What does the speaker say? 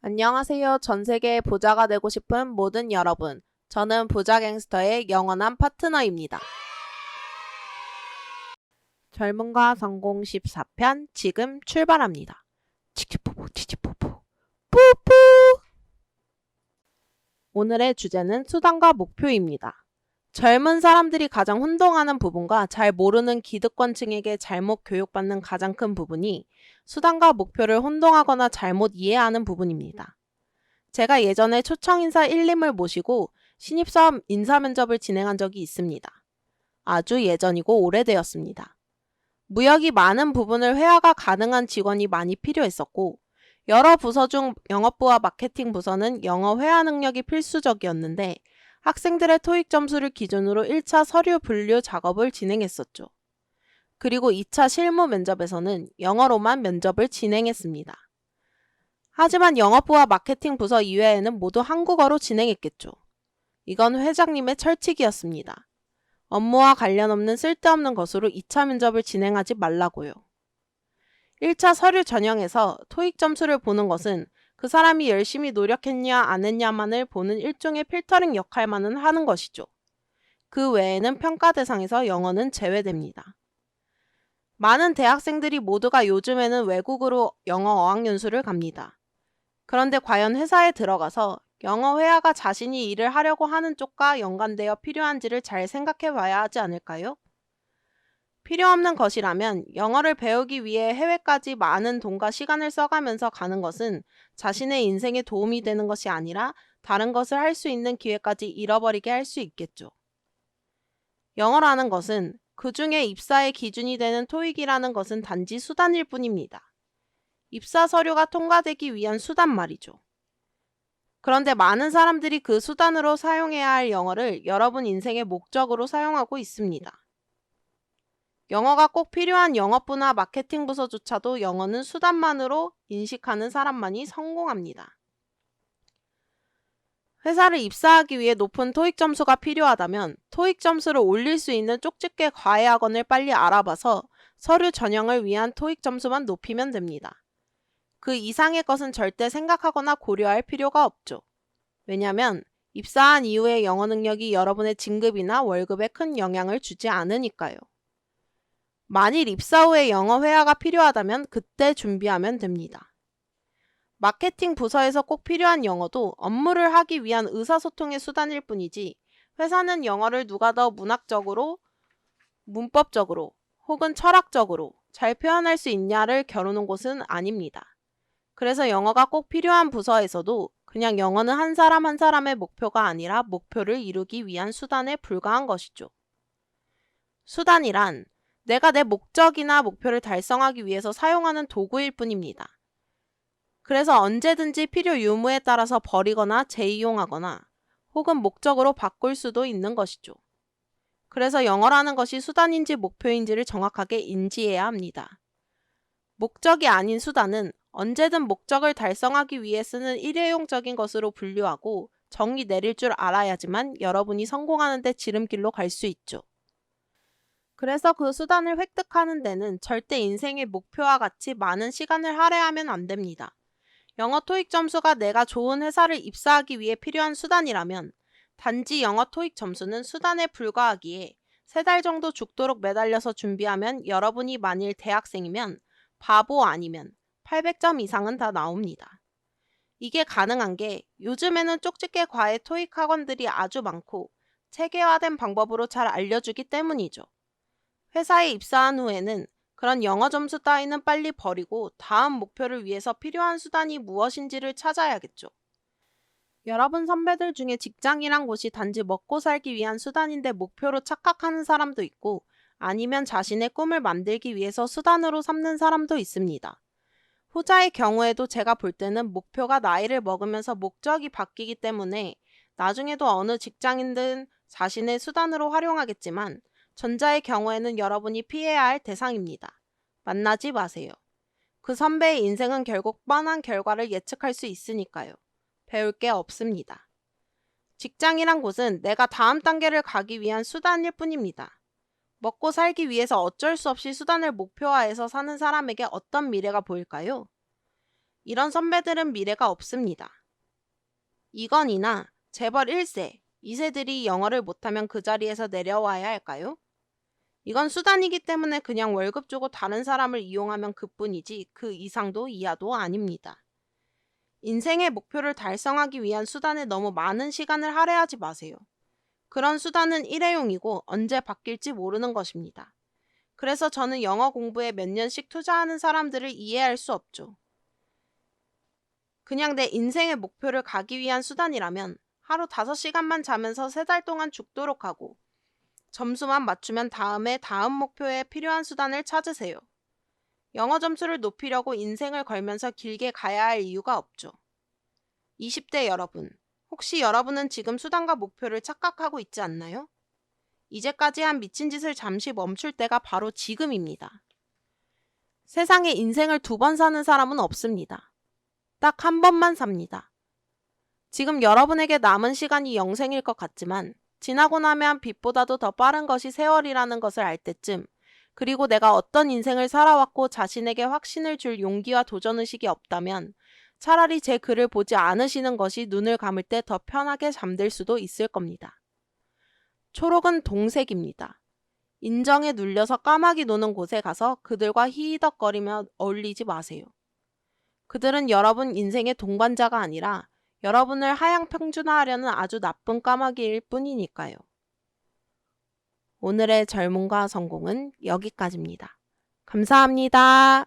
안녕하세요. 전 세계의 부자가 되고 싶은 모든 여러분. 저는 부자 갱스터의 영원한 파트너입니다. 젊음과 성공 14편 지금 출발합니다. 치치포포 치치포포 푸푸. 오늘의 주제는 수단과 목표입니다. 젊은 사람들이 가장 혼동하는 부분과 잘 모르는 기득권층에게 잘못 교육받는 가장 큰 부분이 수단과 목표를 혼동하거나 잘못 이해하는 부분입니다. 제가 예전에 초청 인사 1님을 모시고 신입사원 인사면접을 진행한 적이 있습니다. 아주 예전이고 오래되었습니다. 무역이 많은 부분을 회화가 가능한 직원이 많이 필요했었고, 여러 부서 중 영업부와 마케팅 부서는 영어 회화 능력이 필수적이었는데, 학생들의 토익 점수를 기준으로 1차 서류 분류 작업을 진행했었죠. 그리고 2차 실무 면접에서는 영어로만 면접을 진행했습니다. 하지만 영업부와 마케팅 부서 이외에는 모두 한국어로 진행했겠죠. 이건 회장님의 철칙이었습니다. 업무와 관련 없는 쓸데없는 것으로 2차 면접을 진행하지 말라고요. 1차 서류 전형에서 토익 점수를 보는 것은 그 사람이 열심히 노력했냐 안 했냐만을 보는 일종의 필터링 역할만은 하는 것이죠. 그 외에는 평가 대상에서 영어는 제외됩니다. 많은 대학생들이 모두가 요즘에는 외국으로 영어 어학연수를 갑니다. 그런데 과연 회사에 들어가서 영어 회화가 자신이 일을 하려고 하는 쪽과 연관되어 필요한지를 잘 생각해 봐야 하지 않을까요? 필요 없는 것이라면 영어를 배우기 위해 해외까지 많은 돈과 시간을 써가면서 가는 것은 자신의 인생에 도움이 되는 것이 아니라 다른 것을 할 수 있는 기회까지 잃어버리게 할 수 있겠죠. 영어라는 것은 그 중에 입사의 기준이 되는 토익이라는 것은 단지 수단일 뿐입니다. 입사 서류가 통과되기 위한 수단 말이죠. 그런데 많은 사람들이 그 수단으로 사용해야 할 영어를 여러분 인생의 목적으로 사용하고 있습니다. 영어가 꼭 필요한 영업부나 마케팅 부서조차도 영어는 수단만으로 인식하는 사람만이 성공합니다. 회사를 입사하기 위해 높은 토익 점수가 필요하다면 토익 점수를 올릴 수 있는 쪽집게 과외학원을 빨리 알아봐서 서류 전형을 위한 토익 점수만 높이면 됩니다. 그 이상의 것은 절대 생각하거나 고려할 필요가 없죠. 왜냐면 입사한 이후의 영어 능력이 여러분의 진급이나 월급에 큰 영향을 주지 않으니까요. 만일 입사 후에 영어 회화가 필요하다면 그때 준비하면 됩니다. 마케팅 부서에서 꼭 필요한 영어도 업무를 하기 위한 의사소통의 수단일 뿐이지 회사는 영어를 누가 더 문학적으로, 문법적으로 혹은 철학적으로 잘 표현할 수 있냐를 겨루는 곳은 아닙니다. 그래서 영어가 꼭 필요한 부서에서도 그냥 영어는 한 사람 한 사람의 목표가 아니라 목표를 이루기 위한 수단에 불과한 것이죠. 수단이란 내가 내 목적이나 목표를 달성하기 위해서 사용하는 도구일 뿐입니다. 그래서 언제든지 필요 유무에 따라서 버리거나 재이용하거나 혹은 목적으로 바꿀 수도 있는 것이죠. 그래서 영어라는 것이 수단인지 목표인지를 정확하게 인지해야 합니다. 목적이 아닌 수단은 언제든 목적을 달성하기 위해 쓰는 일회용적인 것으로 분류하고 정의 내릴 줄 알아야지만 여러분이 성공하는 데 지름길로 갈 수 있죠. 그래서 그 수단을 획득하는 데는 절대 인생의 목표와 같이 많은 시간을 할애하면 안 됩니다. 영어 토익 점수가 내가 좋은 회사를 입사하기 위해 필요한 수단이라면 단지 영어 토익 점수는 수단에 불과하기에 3달 정도 죽도록 매달려서 준비하면 여러분이 만일 대학생이면 바보 아니면 800점 이상은 다 나옵니다. 이게 가능한 게 요즘에는 쪽집게 과외 토익 학원들이 아주 많고 체계화된 방법으로 잘 알려주기 때문이죠. 회사에 입사한 후에는 그런 영어 점수 따위는 빨리 버리고 다음 목표를 위해서 필요한 수단이 무엇인지를 찾아야겠죠. 여러분 선배들 중에 직장이란 곳이 단지 먹고 살기 위한 수단인데 목표로 착각하는 사람도 있고 아니면 자신의 꿈을 만들기 위해서 수단으로 삼는 사람도 있습니다. 후자의 경우에도 제가 볼 때는 목표가 나이를 먹으면서 목적이 바뀌기 때문에 나중에도 어느 직장인든 자신의 수단으로 활용하겠지만 전자의 경우에는 여러분이 피해야 할 대상입니다. 만나지 마세요. 그 선배의 인생은 결국 뻔한 결과를 예측할 수 있으니까요. 배울 게 없습니다. 직장이란 곳은 내가 다음 단계를 가기 위한 수단일 뿐입니다. 먹고 살기 위해서 어쩔 수 없이 수단을 목표화해서 사는 사람에게 어떤 미래가 보일까요? 이런 선배들은 미래가 없습니다. 이건희나 재벌 1세, 2세들이 영어를 못하면 그 자리에서 내려와야 할까요? 이건 수단이기 때문에 그냥 월급 주고 다른 사람을 이용하면 그뿐이지 그 이상도 이하도 아닙니다. 인생의 목표를 달성하기 위한 수단에 너무 많은 시간을 할애하지 마세요. 그런 수단은 일회용이고 언제 바뀔지 모르는 것입니다. 그래서 저는 영어 공부에 몇 년씩 투자하는 사람들을 이해할 수 없죠. 그냥 내 인생의 목표를 가기 위한 수단이라면 하루 5시간만 자면서 3달 동안 죽도록 하고 점수만 맞추면 다음에 다음 목표에 필요한 수단을 찾으세요. 영어 점수를 높이려고 인생을 걸면서 길게 가야 할 이유가 없죠. 20대 여러분, 혹시 여러분은 지금 수단과 목표를 착각하고 있지 않나요? 이제까지 한 미친 짓을 잠시 멈출 때가 바로 지금입니다. 세상에 인생을 2번 사는 사람은 없습니다. 딱 한 번만 삽니다. 지금 여러분에게 남은 시간이 영생일 것 같지만 지나고 나면 빛보다도 더 빠른 것이 세월이라는 것을 알 때쯤, 그리고 내가 어떤 인생을 살아왔고 자신에게 확신을 줄 용기와 도전의식이 없다면 차라리 제 글을 보지 않으시는 것이 눈을 감을 때 더 편하게 잠들 수도 있을 겁니다. 초록은 동색입니다. 인정에 눌려서 까마귀 노는 곳에 가서 그들과 히히덕거리며 어울리지 마세요. 그들은 여러분 인생의 동반자가 아니라 여러분을 하향 평준화하려는 아주 나쁜 까마귀일 뿐이니까요. 오늘의 젊음과 성공은 여기까지입니다. 감사합니다.